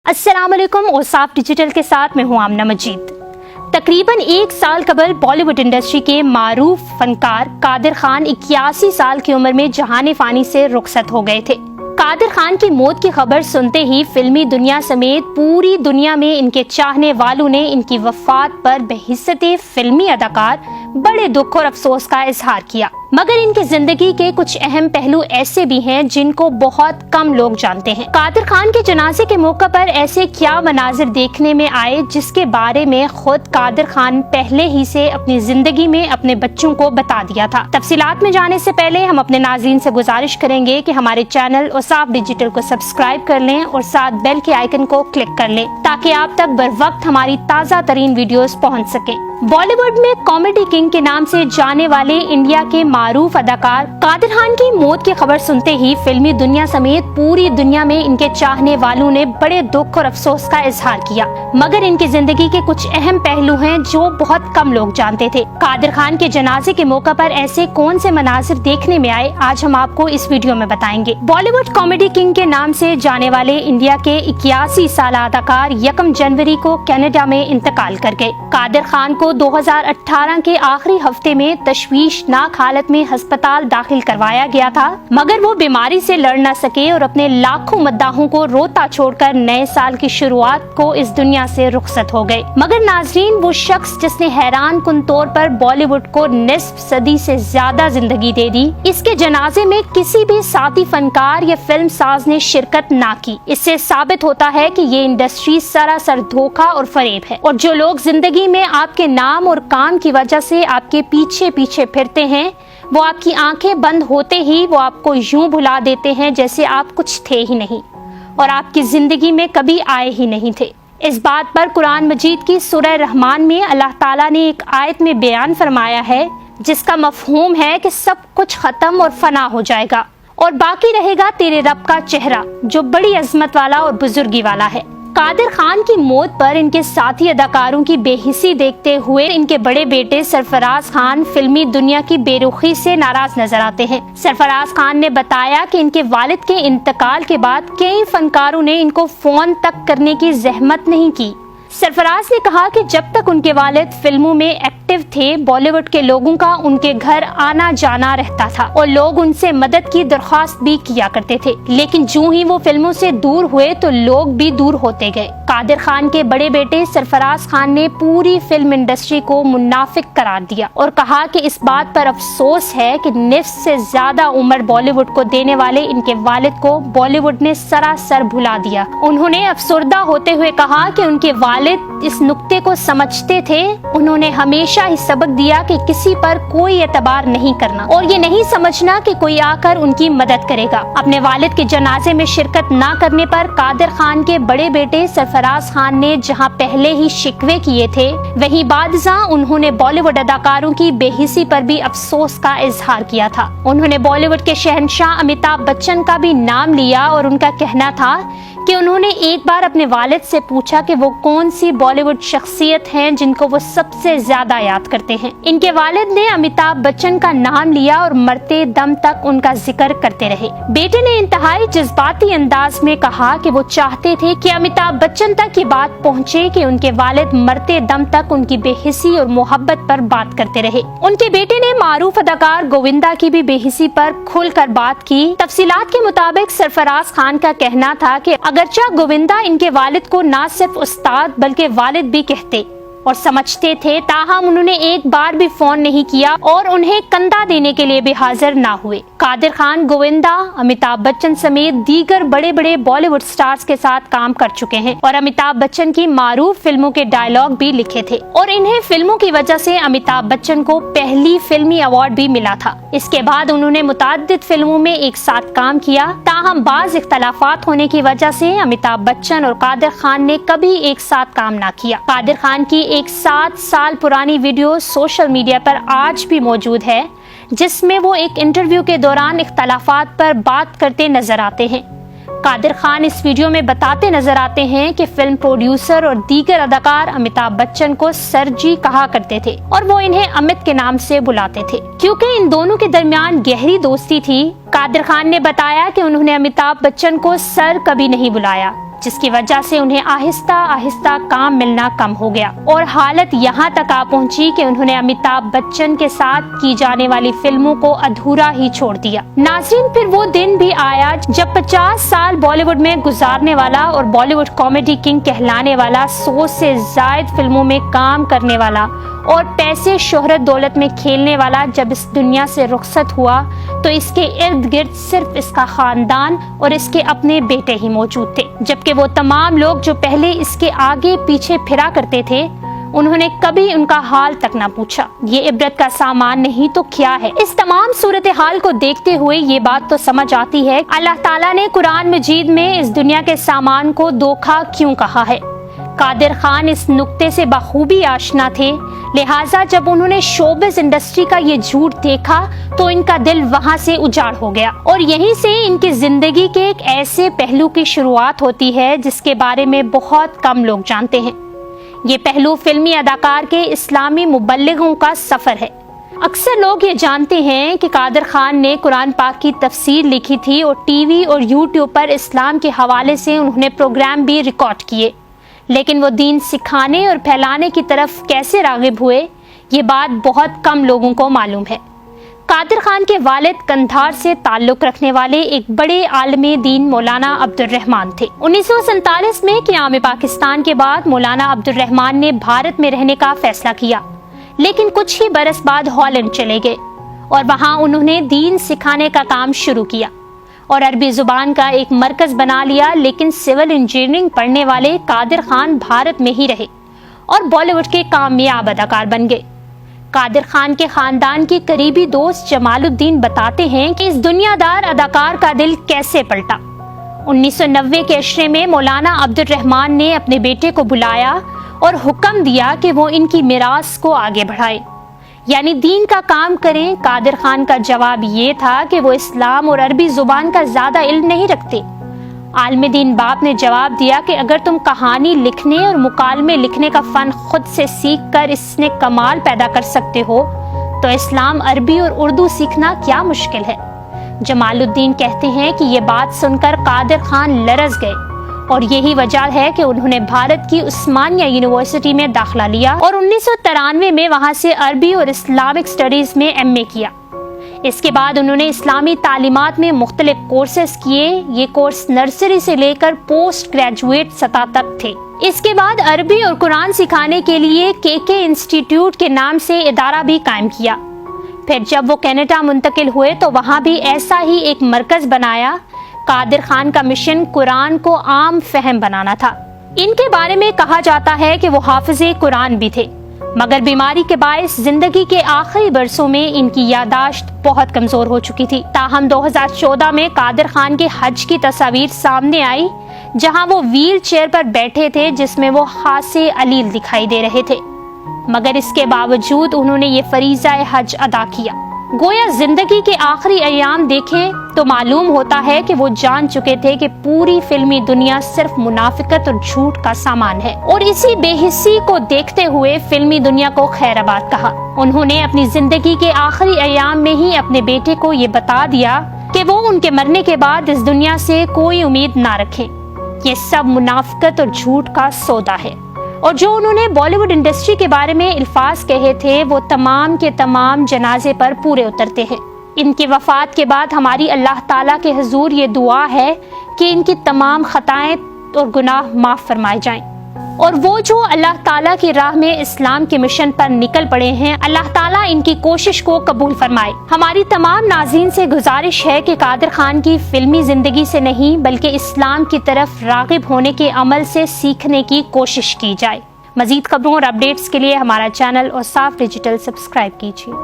अस्सलाम वालेकुम। ओसाफ डिजिटल के साथ मैं हूं आमना मजीद। तकरीबन एक साल कबल बॉलीवुड इंडस्ट्री के मारूफ फनकार कादिर खान 81 साल की उम्र में जहान फानी से रुखसत हो गए थे। कादिर खान की मौत की खबर सुनते ही फिल्मी दुनिया समेत पूरी दुनिया में इनके चाहने वालों ने इनकी वफात पर बहिस्सते फिल्मी अदाकार बड़े दुख और अफसोस का इजहार किया। मगर इनकी जिंदगी के कुछ अहम पहलू ऐसे भी हैं जिनको बहुत कम लोग जानते हैं। कादिर खान के जनाजे के मौके पर ऐसे क्या मनाजिर देखने में आए जिसके बारे में खुद कादिर खान पहले ही से अपनी जिंदगी में अपने बच्चों को बता दिया था। तफसीलात में जाने से पहले हम अपने नाज़रीन से गुजारिश करेंगे कि हमारे चैनल ओसाफ डिजिटल को सब्सक्राइब कर लें और साथ बेल के आइकन को क्लिक कर लें ताकि आप तक बर वक्त हमारी ताज़ा तरीन वीडियोस पहुंच सके। बॉलीवुड में कॉमेडी किंग के नाम से जाने वाले इंडिया के मारूफ अदाकार कादिर खान की मौत की खबर सुनते ही फिल्मी दुनिया समेत पूरी दुनिया में इनके चाहने वालों ने बड़े दुख और अफसोस का इजहार किया। मगर इनकी जिंदगी के कुछ अहम पहलू हैं जो बहुत कम लोग जानते थे। कादिर खान के जनाजे के मौके पर ऐसे कौन से मनाजिर देखने में आए, आज हम आपको इस वीडियो में बताएंगे। बॉलीवुड कॉमेडी किंग के नाम से जाने वाले इंडिया के 81 साल अदाकार 1 जनवरी को कनाडा में इंतकाल कर गए। कादिर खान को 2018 के आखिरी हफ्ते में तशवीशनाक हालत में अस्पताल दाखिल करवाया गया था, मगर वो बीमारी से लड़ न सके और अपने लाखों मद्दाहों को रोता छोड़कर नए साल की शुरुआत को इस दुनिया से रुखसत हो गए। मगर नाजरीन, वो शख्स जिसने हैरान कुन तौर पर बॉलीवुड को निस्फ सदी से ज्यादा जिंदगी दे दी, इसके जनाजे में किसी भी साथी फनकार या फिल्म साज ने शिरकत ना की। इससे साबित होता है कि ये इंडस्ट्री सरासर धोखा और फरेब है और जो लोग जिंदगी में आपके नाम और काम की वजह से आपके पीछे पीछे फिरते हैं, वो आपकी आंखें बंद होते ही वो आपको यूं भुला देते हैं जैसे आप कुछ थे ही नहीं और आपकी जिंदगी में कभी आए ही नहीं थे। इस बात पर कुरान मजीद की सूरह रहमान में अल्लाह ताला ने एक आयत में बयान फरमाया है जिसका मफहूम है कि सब कुछ खत्म और फना हो जाएगा और बाकी रहेगा तेरे रब का चेहरा जो बड़ी अजमत वाला और बुजुर्गी वाला है। कादिर खान की मौत पर इनके साथी अदाकारों की बेहिसी देखते हुए इनके बड़े बेटे सरफराज खान फिल्मी दुनिया की बेरुखी से नाराज नजर आते हैं। सरफराज खान ने बताया कि इनके वालिद के इंतकाल के बाद कई फनकारों ने इनको फोन तक करने की जहमत नहीं की। सरफराज ने कहा कि जब तक उनके वालिद फिल्मों में एक्टिव थे, बॉलीवुड के लोगों का उनके घर आना जाना रहता था और लोग उनसे मदद की दरख्वास्त भी किया करते थे। लेकिन जो ही वो फिल्मों से दूर हुए तो लोग भी दूर होते गए। कादिर खान के बड़े बेटे सरफराज खान ने पूरी फिल्म इंडस्ट्री को मुनाफिक करार दिया और कहा कि इस बात पर अफसोस है कि निफ्स से ज्यादा उम्र बॉलीवुड को देने वाले इनके वालिद को बॉलीवुड ने सरासर भुला दिया। उन्होंने अफसुर्दा होते हुए कहा कि उनके वालिद इस नुक्ते को समझते थे। उन्होंने हमेशा ही सबक दिया कि किसी पर कोई एतबार नहीं करना और ये नहीं समझना कि कोई आकर उनकी मदद करेगा। अपने वालिद के जनाजे में शिरकत ना करने पर कादिर खान के बड़े बेटे सरफराज खान ने जहां पहले ही शिकवे किए थे, वहीं बादशाह उन्होंने बॉलीवुड अदाकारों की बेहिसी पर भी अफसोस का इजहार किया था। उन्होंने बॉलीवुड के शहंशाह अमिताभ बच्चन का भी नाम लिया और उनका कहना था कि उन्होंने एक बार अपने वालिद से पूछा कि वो कौन सी बॉलीवुड शख्सियत हैं जिनको वो सबसे ज्यादा याद करते हैं। इनके वालिद ने अमिताभ बच्चन का नाम लिया और मरते दम तक उनका जिक्र करते रहे। बेटे ने इंतहाई जज्बाती अंदाज में कहा कि वो चाहते थे कि अमिताभ बच्चन तक ये बात पहुँचे कि उनके वालिद मरते दम तक उनकी बेहिसी और मोहब्बत पर बात करते रहे। उनके बेटे ने मारूफ अदाकार गोविंदा की भी बेहिसी पर खुलकर बात की। तफसीलात के मुताबिक सरफराज खान का कहना था कि अगरचा गोविंदा इनके वालिद को ना सिर्फ उस्ताद बल्कि वालिद भी कहते और समझते थे, ताहम उन्होंने एक बार भी फोन नहीं किया और उन्हें कंधा देने के लिए भी हाजिर ना हुए। कादिर खान गोविंदा, अमिताभ बच्चन समेत दीगर बड़े बड़े बॉलीवुड स्टार्स के साथ काम कर चुके हैं और अमिताभ बच्चन की मारूफ फिल्मों के डायलॉग भी लिखे थे और इन्हें फिल्मों की वजह से अमिताभ बच्चन को पहली फिल्मी अवार्ड भी मिला था। इसके बाद उन्होंने मुताद्दिद फिल्मों में एक साथ काम किया, ताहम बाज इख्तलाफात होने की वजह से अमिताभ बच्चन और कादिर खान ने कभी एक साथ काम ना किया। कादिर खान की एक 7 साल पुरानी वीडियो सोशल मीडिया पर आज भी मौजूद है जिसमें वो एक इंटरव्यू के दौरान इख्तलाफात पर बात करते नजर आते हैं। कादिर खान इस वीडियो में बताते नजर आते हैं कि फिल्म प्रोड्यूसर और दीगर अदाकार अमिताभ बच्चन को सर जी कहा करते थे और वो इन्हें अमित के नाम से बुलाते थे क्योंकि इन दोनों के दरमियान गहरी दोस्ती थी। कादिर खान ने बताया कि उन्होंने अमिताभ बच्चन को सर कभी नहीं बुलाया, جس کی وجہ سے انہیں آہستہ آہستہ کام ملنا کم ہو گیا اور حالت یہاں تک آ پہنچی کہ انہوں نے امیتابھ بچن کے ساتھ کی جانے والی فلموں کو ادھورا ہی چھوڑ دیا۔ ناظرین، پھر وہ دن بھی آیا جب 50 سال بالی ووڈ میں گزارنے والا اور بالی ووڈ کامیڈی کنگ کہلانے والا، 100 سے زائد فلموں میں کام کرنے والا اور پیسے شہرت دولت میں کھیلنے والا جب اس دنیا سے رخصت ہوا تو اس کے ارد گرد صرف اس کا خاندان اور اس کے اپنے بیٹے ہی موجود تھے، جبکہ وہ تمام لوگ جو پہلے اس کے آگے پیچھے پھرا کرتے تھے انہوں نے کبھی ان کا حال تک نہ پوچھا۔ یہ عبرت کا سامان نہیں تو کیا ہے؟ اس تمام صورتحال کو دیکھتے ہوئے یہ بات تو سمجھ آتی ہے اللہ تعالیٰ نے قرآن مجید میں اس دنیا کے سامان کو دھوکہ کیوں کہا ہے۔ قادر خان اس نقطے سے بخوبی آشنا تھے، لہٰذا جب انہوں نے شوبز انڈسٹری کا یہ جھوٹ دیکھا تو ان کا دل وہاں سے اجاڑ ہو گیا اور یہیں سے ان کی زندگی کے ایک ایسے پہلو کی شروعات ہوتی ہے جس کے بارے میں بہت کم لوگ جانتے ہیں۔ یہ پہلو فلمی اداکار کے اسلامی مبلغوں کا سفر ہے۔ اکثر لوگ یہ جانتے ہیں کہ قادر خان نے قرآن پاک کی تفسیر لکھی تھی اور ٹی وی اور یوٹیوب پر اسلام کے حوالے سے انہوں نے پروگرام بھی ریکارڈ کیے، لیکن وہ دین سکھانے اور پھیلانے کی طرف کیسے راغب ہوئے، یہ بات بہت کم لوگوں کو معلوم ہے۔ قادر خان کے والد قندھار سے تعلق رکھنے والے ایک بڑے عالم دین مولانا عبد الرحمان تھے۔ 1947 میں قیام پاکستان کے بعد مولانا عبد الرحمان نے بھارت میں رہنے کا فیصلہ کیا، لیکن کچھ ہی برس بعد ہالینڈ چلے گئے اور وہاں انہوں نے دین سکھانے کا کام شروع کیا اور عربی زبان کا ایک مرکز بنا لیا، لیکن سول انجینئرنگ پڑھنے والے قادر خان بھارت میں ہی رہے اور بالی ووڈ کے کامیاب اداکار بن گئے۔ قادر خان کے خاندان کے قریبی دوست جمال الدین بتاتے ہیں کہ اس دنیا دار اداکار کا دل کیسے پلٹا۔ 1990 کے عشرے میں مولانا عبد الرحمان نے اپنے بیٹے کو بلایا اور حکم دیا کہ وہ ان کی میراث کو آگے بڑھائے، یعنی دین کا کام کریں۔ قادر خان کا جواب یہ تھا کہ وہ اسلام اور عربی زبان کا زیادہ علم نہیں رکھتے۔ عالم دین باپ نے جواب دیا کہ اگر تم کہانی لکھنے اور مکالمے لکھنے کا فن خود سے سیکھ کر اس نے کمال پیدا کر سکتے ہو تو اسلام، عربی اور اردو سیکھنا کیا مشکل ہے؟ جمال الدین کہتے ہیں کہ یہ بات سن کر قادر خان لرز گئے اور یہی وجہ ہے کہ انہوں نے بھارت کی عثمانیہ یونیورسٹی میں داخلہ لیا اور 1993 میں وہاں سے عربی اور اسلامک اسٹڈیز میں ایم اے کیا۔ اس کے بعد انہوں نے اسلامی تعلیمات میں مختلف کورسز کیے۔ یہ کورس نرسری سے لے کر پوسٹ گریجویٹ سطح تک تھے۔ اس کے بعد عربی اور قرآن سکھانے کے لیے کے انسٹیٹیوٹ کے نام سے ادارہ بھی قائم کیا۔ پھر جب وہ کینیڈا منتقل ہوئے تو وہاں بھی ایسا ہی ایک مرکز بنایا۔ قادر خان کا مشن قرآن کو عام فہم بنانا تھا۔ ان کے بارے میں کہا جاتا ہے کہ وہ حافظ قرآن بھی تھے، مگر بیماری کے باعث زندگی کے آخری برسوں میں ان کی یادداشت بہت کمزور ہو چکی تھی۔ تاہم 2014 میں قادر خان کے حج کی تصاویر سامنے آئی جہاں وہ ویل چیئر پر بیٹھے تھے، جس میں وہ خاصے علیل دکھائی دے رہے تھے، مگر اس کے باوجود انہوں نے یہ فریضہ حج ادا کیا۔ گویا زندگی کے آخری ایام دیکھیں تو معلوم ہوتا ہے کہ وہ جان چکے تھے کہ پوری فلمی دنیا صرف منافقت اور جھوٹ کا سامان ہے، اور اسی بے حسی کو دیکھتے ہوئے فلمی دنیا کو خیر آباد کہا۔ انہوں نے اپنی زندگی کے آخری ایام میں ہی اپنے بیٹے کو یہ بتا دیا کہ وہ ان کے مرنے کے بعد اس دنیا سے کوئی امید نہ رکھیں، یہ سب منافقت اور جھوٹ کا سودا ہے۔ اور جو انہوں نے بالی ووڈ انڈسٹری کے بارے میں الفاظ کہے تھے وہ تمام کے تمام جنازے پر پورے اترتے ہیں۔ ان کی وفات کے بعد ہماری اللہ تعالیٰ کے حضور یہ دعا ہے کہ ان کی تمام خطائیں اور گناہ معاف فرمائے جائیں، اور وہ جو اللہ تعالیٰ کی راہ میں اسلام کے مشن پر نکل پڑے ہیں، اللہ تعالیٰ ان کی کوشش کو قبول فرمائے۔ ہماری تمام ناظرین سے گزارش ہے کہ قادر خان کی فلمی زندگی سے نہیں بلکہ اسلام کی طرف راغب ہونے کے عمل سے سیکھنے کی کوشش کی جائے۔ مزید خبروں اور اپڈیٹس کے لیے ہمارا چینل اوصاف ڈیجیٹل سبسکرائب کیجیے۔